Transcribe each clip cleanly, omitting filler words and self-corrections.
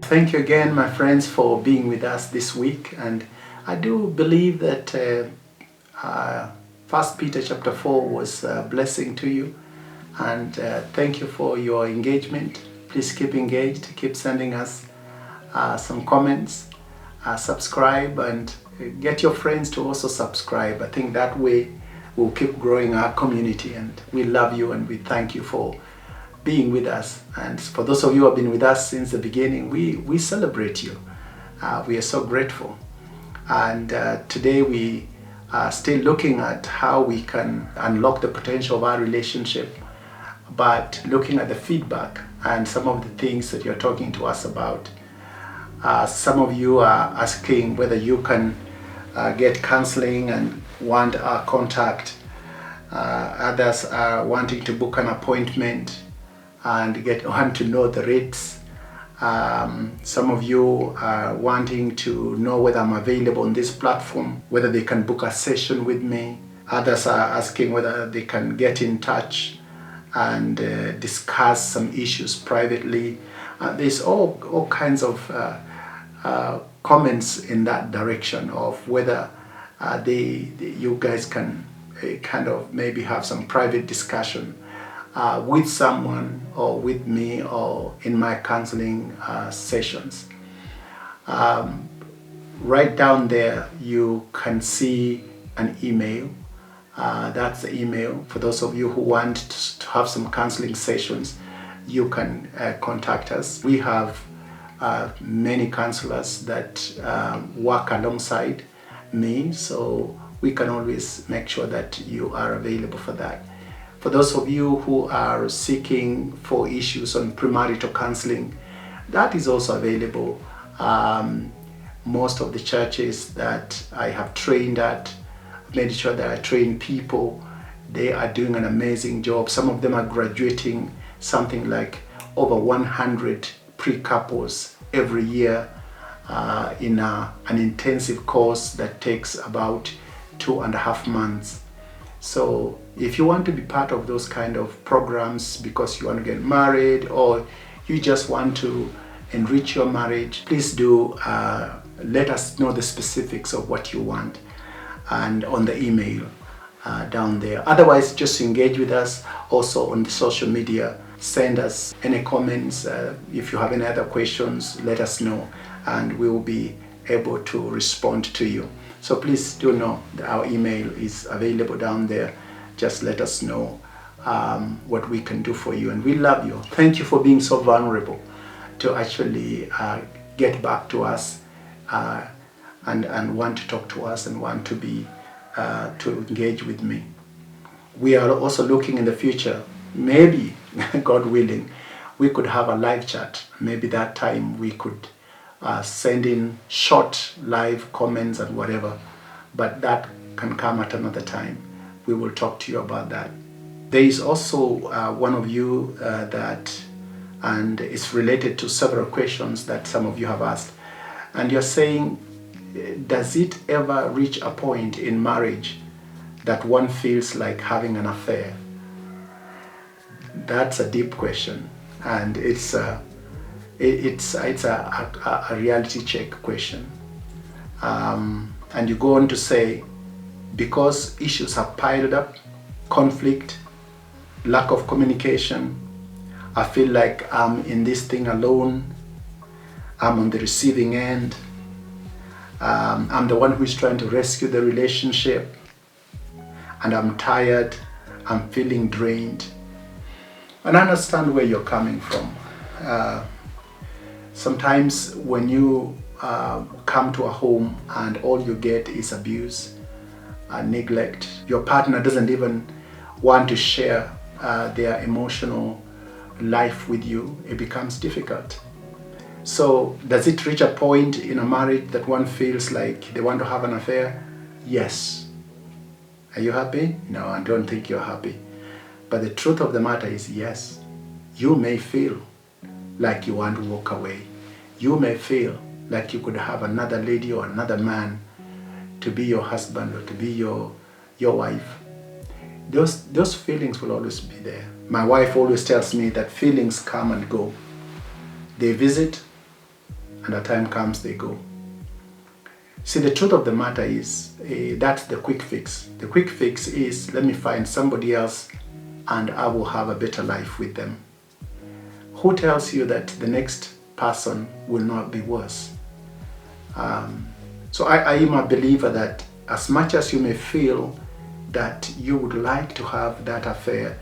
Thank you again, my friends, for being with us this week. And I do believe that 1 Peter chapter 4 was a blessing to you. And thank you for your engagement. Please keep engaged, keep sending us some comments, subscribe, and get your friends to also subscribe. I think that way we'll keep growing our community, and we love you and we thank you for being with us. And for those of you who have been with us since the beginning, we celebrate you. We are so grateful. And today we are still looking at how we can unlock the potential of our relationship, but looking at the feedback and some of the things that you're talking to us about. Some of you are asking whether you can get counseling and want our contact. Others are wanting to book an appointment and want to know the rates. Some of you are wanting to know whether I'm available on this platform, whether they can book a session with me. Others are asking whether they can get in touch and discuss some issues privately. There's all kinds of comments in that direction of whether you guys can kind of maybe have some private discussion with someone or with me or in my counseling sessions. Right down there you can see an email. That's the email. For those of you who want to have some counseling sessions, you can contact us. We have many counselors that work alongside me, so we can always make sure that you are available for that. For those of you who are seeking for issues on premarital counseling, that is also available. Most of the churches that I have trained at, made sure that I train people, they are doing an amazing job. Some of them are graduating something like over 100 pre-couples every year in an intensive course that takes about 2.5 months. So if you want to be part of those kind of programs because you want to get married or you just want to enrich your marriage, please do let us know the specifics of what you want and on the email down there. Otherwise, just engage with us also on the social media. Send us any comments. If you have any other questions, let us know and we will be able to respond to you. So please do know that our email is available down there. Just let us know what we can do for you, and we love you. Thank you for being so vulnerable to actually get back to us and want to talk to us and want to be to engage with me. We are also looking in the future, maybe God willing, we could have a live chat. Maybe that time we could send in short live comments and whatever, but that can come at another time. We will talk to you about that. There is also one of you and it's related to several questions that some of you have asked, and you're saying, does it ever reach a point in marriage that one feels like having an affair? That's a deep question, and it's a reality check question. And you go on to say, because issues have piled up, conflict, lack of communication, I feel like I'm in this thing alone, I'm on the receiving end, I'm the one who is trying to rescue the relationship, and I'm tired, I'm feeling drained. And I understand where you're coming from. Sometimes when you come to a home and all you get is abuse and neglect, your partner doesn't even want to share their emotional life with you, it becomes difficult. So does it reach a point in a marriage that one feels like they want to have an affair? Yes. Are you happy? No, I don't think you're happy. But the truth of the matter is, yes, you may feel like you want to walk away. You may feel like you could have another lady or another man to be your husband or to be your wife. Those feelings will always be there. My wife always tells me that feelings come and go. They visit and the time comes, they go. See, the truth of the matter is, that's the quick fix. The quick fix is, let me find somebody else and I will have a better life with them. Who tells you that the next person will not be worse? So I am a believer that as much as you may feel that you would like to have that affair,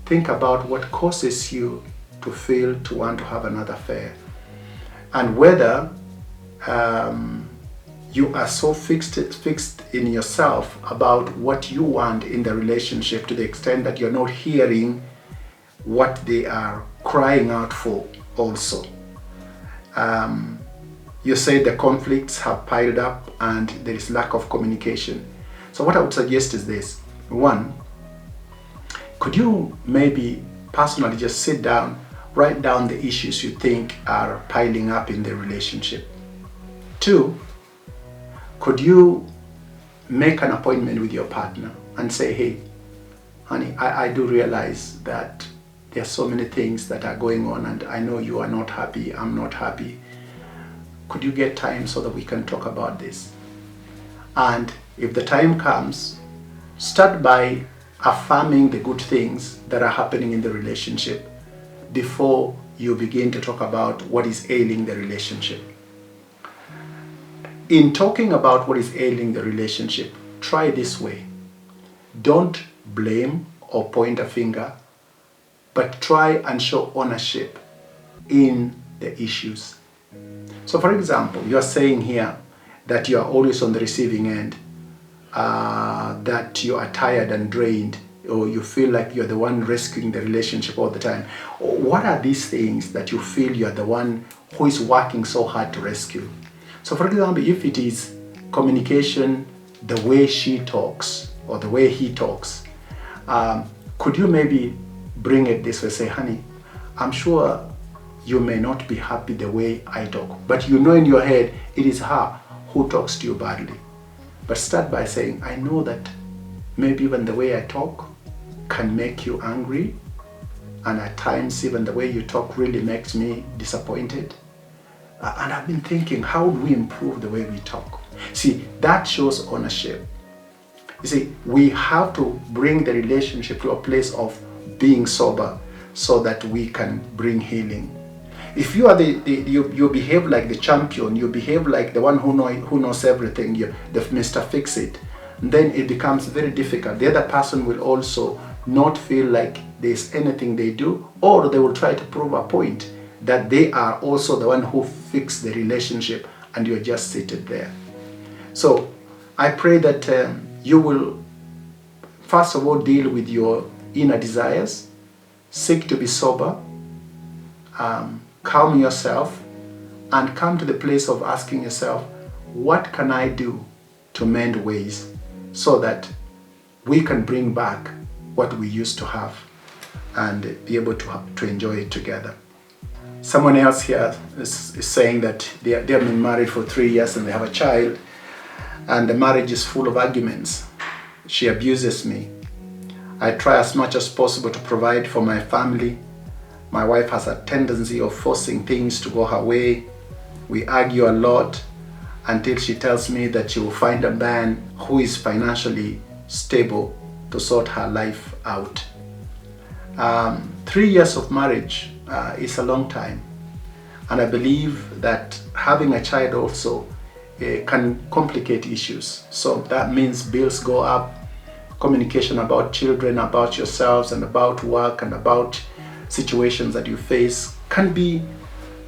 think about what causes you to feel to want to have another affair. And whether you are so fixed in yourself about what you want in the relationship to the extent that you're not hearing what they are crying out for also. You say the conflicts have piled up and there is lack of communication. So what I would suggest is this. One, could you maybe personally just sit down, write down the issues you think are piling up in the relationship? Two, could you make an appointment with your partner and say, hey, honey, I do realize that there are so many things that are going on and I know you are not happy, I'm not happy. Could you get time so that we can talk about this? And if the time comes, start by affirming the good things that are happening in the relationship before you begin to talk about what is ailing the relationship. In talking about what is ailing the relationship, try this way. Don't blame or point a finger, but try and show ownership in the issues. So for example, you are saying here that you are always on the receiving end, that you are tired and drained, or you feel like you're the one rescuing the relationship all the time. What are these things that you feel you're the one who is working so hard to rescue? So for example, if it is communication, the way she talks or the way he talks, could you maybe bring it this way, say, honey, I'm sure you may not be happy the way I talk, but you know in your head, it is her who talks to you badly. But start by saying, I know that maybe even the way I talk can make you angry, and at times even the way you talk really makes me disappointed. And I've been thinking, how do we improve the way we talk? See, that shows ownership. You see, we have to bring the relationship to a place of being sober so that we can bring healing. If you are you behave like the champion, you behave like the one who knows everything, the Mr. Fix-It, then it becomes very difficult. The other person will also not feel like there's anything they do, or they will try to prove a point that they are also the one who fixed the relationship and you're just seated there. So I pray that you will first of all deal with your inner desires, seek to be sober, calm yourself, and come to the place of asking yourself, what can I do to mend ways so that we can bring back what we used to have and be able to enjoy it together. Someone else here is saying that they have been married for 3 years and they have a child, and the marriage is full of arguments. She abuses me. I try as much as possible to provide for my family. My wife has a tendency of forcing things to go her way. We argue a lot until she tells me that she will find a man who is financially stable to sort her life out. 3 years of marriage is a long time, and I believe that having a child also can complicate issues. So that means bills go up, communication about children, about yourselves, and about work, and about situations that you face can be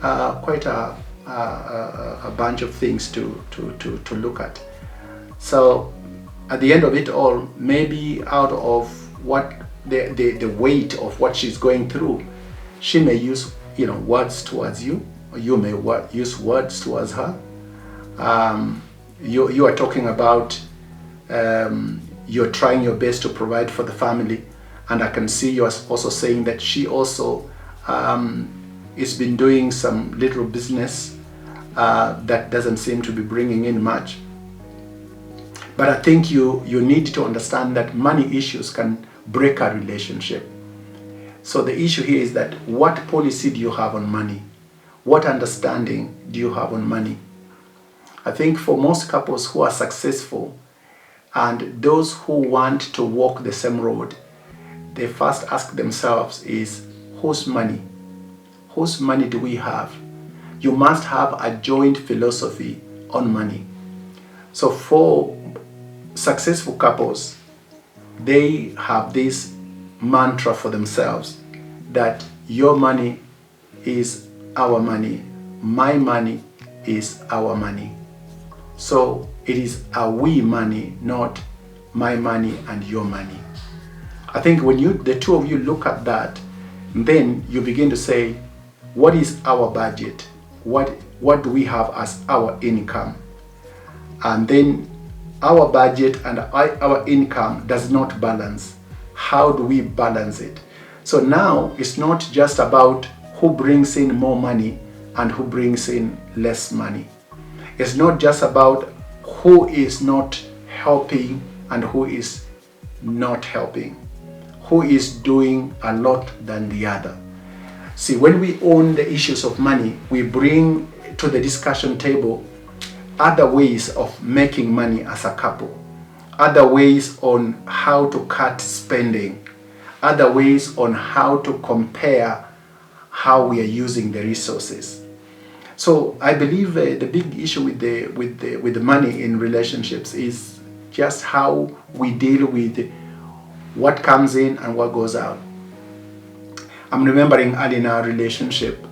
quite a bunch of things to look at. So at the end of it all, maybe out of what the weight of what she's going through, she may use words towards you, or you may use words towards her. You are talking about you're trying your best to provide for the family, and I can see you are also saying that she also has been doing some little business that doesn't seem to be bringing in much. But I think you need to understand that money issues can break a relationship. So the issue here is that what policy do you have on money? What understanding do you have on money? I think for most couples who are successful and those who want to walk the same road, they first ask themselves is, whose money? Whose money do we have? You must have a joint philosophy on money. So for successful couples, they have this mantra for themselves that your money is our money, my money is our money. So it is a we money, not my money and your money. I think when the two of you look at that, then you begin to say, what is our budget? What do we have as our income? And then our budget and our income does not balance. How do we balance it? So now it's not just about who brings in more money and who brings in less money. It's not just about who is not helping and who is not helping, who is doing a lot than the other. See, when we own the issues of money, we bring to the discussion table other ways of making money as a couple, other ways on how to cut spending, other ways on how to compare how we are using the resources. So I believe the big issue with the money in relationships is just how we deal with what comes in and what goes out. I'm remembering early in our relationship,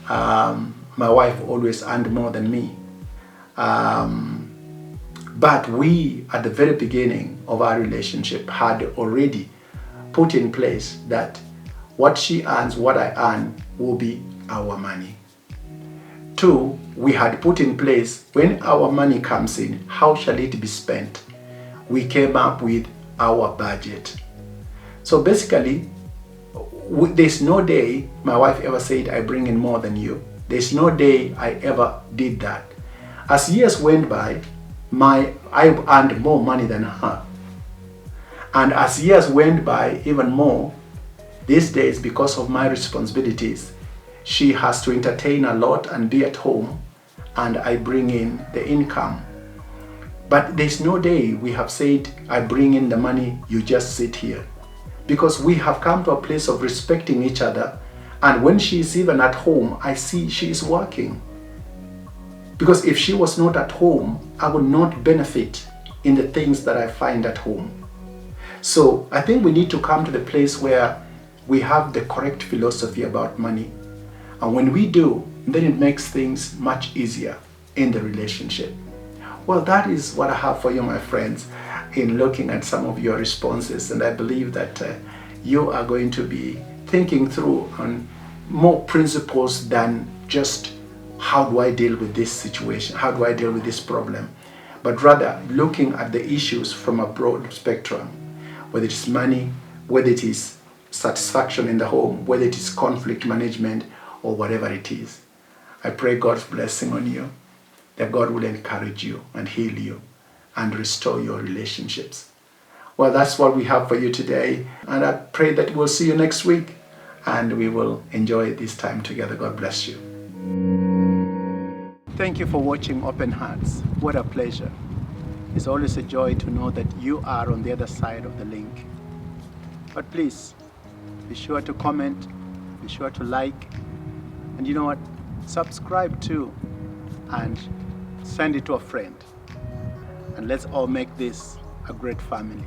my wife always earned more than me. But we, at the very beginning of our relationship, had already put in place that what she earns, what I earn, will be our money. 2, we had put in place when our money comes in, how shall it be spent? We came up with our budget. So basically, there's no day my wife ever said, I bring in more than you. There's no day I ever did that. As years went by, I earned more money than her. And as years went by, even more, these days, because of my responsibilities, she has to entertain a lot and be at home, and I bring in the income. But there's no day we have said, I bring in the money, you just sit here. Because we have come to a place of respecting each other, and when she is even at home, I see she is working. Because if she was not at home, I would not benefit in the things that I find at home. So I think we need to come to the place where we have the correct philosophy about money. And when we do, then it makes things much easier in the relationship. Well, that is what I have for you, my friends, in looking at some of your responses. And I believe that you are going to be thinking through on more principles than just how do I deal with this situation? How do I deal with this problem? But rather looking at the issues from a broad spectrum, whether it is money, whether it is satisfaction in the home, whether it is conflict management, or whatever it is. I pray God's blessing on you, that God will encourage you and heal you and restore your relationships. Well, that's what we have for you today. And I pray that we'll see you next week and we will enjoy this time together. God bless you. Thank you for watching Open Hearts. What a pleasure. It's always a joy to know that you are on the other side of the link. But please, be sure to comment, be sure to like, and you know what? Subscribe too, and send it to a friend. And let's all make this a great family.